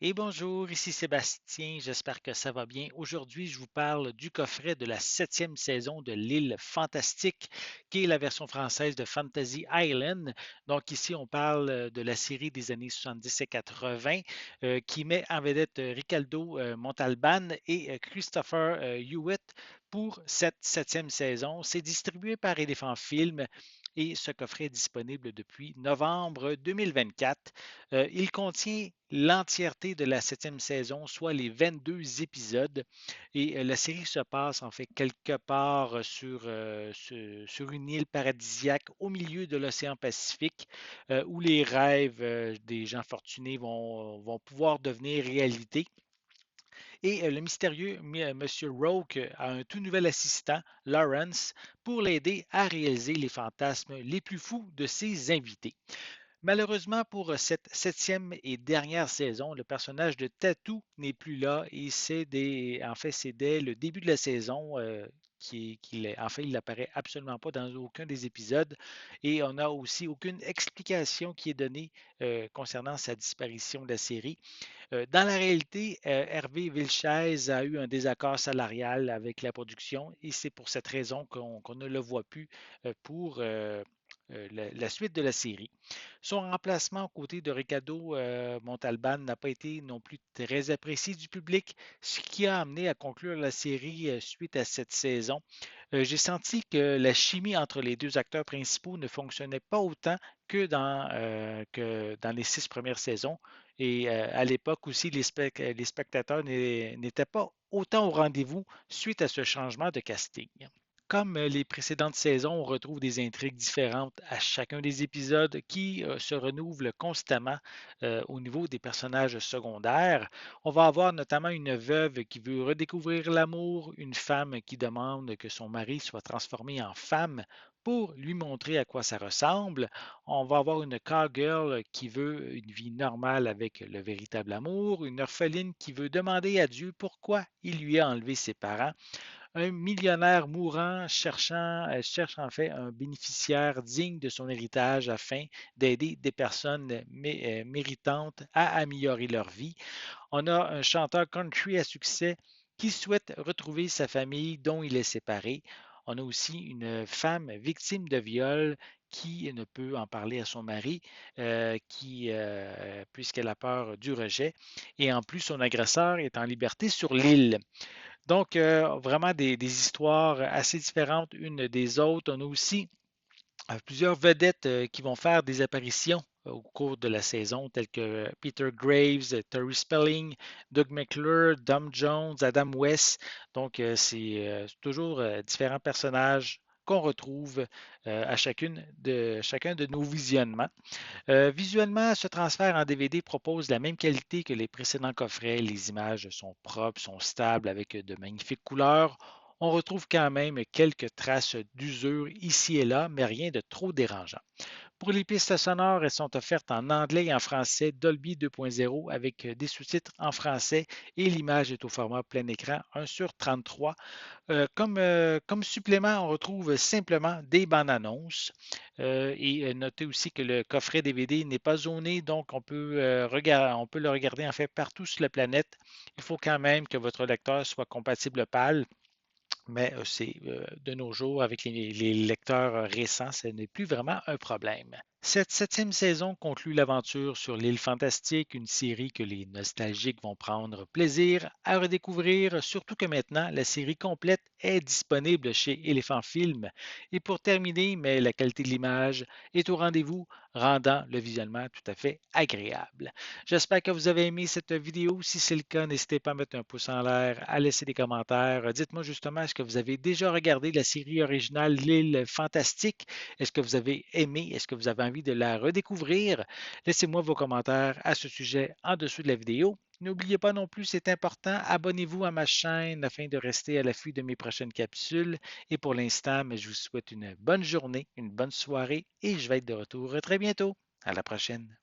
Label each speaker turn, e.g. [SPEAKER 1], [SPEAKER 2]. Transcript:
[SPEAKER 1] Et bonjour, ici Sébastien, j'espère que ça va bien. Aujourd'hui, je vous parle du coffret de la septième saison de l'île Fantastique, qui est la version française de Fantasy Island. Donc ici, on parle de la série des années 70 et 80, qui met en vedette Ricaldo Montalban et Christopher Hewitt pour cette septième saison. C'est distribué par Elephant Film et ce coffret est disponible depuis novembre 2024. Il contient l'entièreté de la septième saison, soit les 22 épisodes. Et la série se passe en fait quelque part sur une île paradisiaque au milieu de l'océan Pacifique, où les rêves des gens fortunés vont pouvoir devenir réalité. Et le mystérieux Monsieur Roke a un tout nouvel assistant, Lawrence, pour l'aider à réaliser les fantasmes les plus fous de ses invités. Malheureusement pour cette septième et dernière saison, le personnage de Tatou n'est plus là et c'est dès le début de la saison en fait, il n'apparaît absolument pas dans aucun des épisodes et on n'a aussi aucune explication qui est donnée concernant sa disparition de la série. Dans la réalité, Hervé Vilches a eu un désaccord salarial avec la production et c'est pour cette raison qu'on ne le voit plus pour la suite de la série. Son remplacement aux côtés de Ricardo Montalban n'a pas été non plus très apprécié du public, ce qui a amené à conclure la série suite à cette saison. J'ai senti que la chimie entre les deux acteurs principaux ne fonctionnait pas autant que dans les 6 premières saisons. Et à l'époque aussi, les spectateurs n'étaient pas autant au rendez-vous suite à ce changement de casting. Comme les précédentes saisons, on retrouve des intrigues différentes à chacun des épisodes qui se renouvelent constamment au niveau des personnages secondaires. On va avoir notamment une veuve qui veut redécouvrir l'amour, une femme qui demande que son mari soit transformé en femme pour lui montrer à quoi ça ressemble. On va avoir une cowgirl qui veut une vie normale avec le véritable amour, une orpheline qui veut demander à Dieu pourquoi il lui a enlevé ses parents, un millionnaire mourant cherche en fait un bénéficiaire digne de son héritage afin d'aider des personnes méritantes à améliorer leur vie. On a un chanteur country à succès qui souhaite retrouver sa famille dont il est séparé. On a aussi une femme victime de viol qui ne peut en parler à son mari puisqu'elle a peur du rejet. Et en plus, son agresseur est en liberté sur l'île. Donc, vraiment des histoires assez différentes une des autres. On a aussi plusieurs vedettes qui vont faire des apparitions au cours de la saison, telles que Peter Graves, Tori Spelling, Doug McClure, Dom Jones, Adam West. Donc, c'est toujours différents personnages qu'on retrouve à chacun de nos visionnements. Visuellement, ce transfert en DVD propose la même qualité que les précédents coffrets. Les images sont propres, sont stables avec de magnifiques couleurs. On retrouve quand même quelques traces d'usure ici et là, mais rien de trop dérangeant. Pour les pistes sonores, elles sont offertes en anglais et en français Dolby 2.0 avec des sous-titres en français et l'image est au format plein écran 1 sur 33. Comme supplément, on retrouve simplement des bandes annonces. Et notez aussi que le coffret DVD n'est pas zoné, donc on peut le regarder en fait partout sur la planète. Il faut quand même que votre lecteur soit compatible PAL, mais c'est de nos jours, avec les lecteurs récents, ce n'est plus vraiment un problème. Cette septième saison conclut l'aventure sur l'île Fantastique, une série que les nostalgiques vont prendre plaisir à redécouvrir, surtout que maintenant la série complète est disponible chez Elephant Film. Et pour terminer, mais la qualité de l'image est au rendez-vous, rendant le visionnement tout à fait agréable. J'espère que vous avez aimé cette vidéo. Si c'est le cas, n'hésitez pas à mettre un pouce en l'air, à laisser des commentaires. Dites-moi justement, est-ce que vous avez déjà regardé la série originale L'île Fantastique? Est-ce que vous avez aimé? Est-ce que vous avez envie de la redécouvrir? Laissez-moi vos commentaires à ce sujet en dessous de la vidéo. N'oubliez pas non plus, c'est important, abonnez-vous à ma chaîne afin de rester à l'affût de mes prochaines capsules. Et pour l'instant, je vous souhaite une bonne journée, une bonne soirée et je vais être de retour très bientôt. À la prochaine.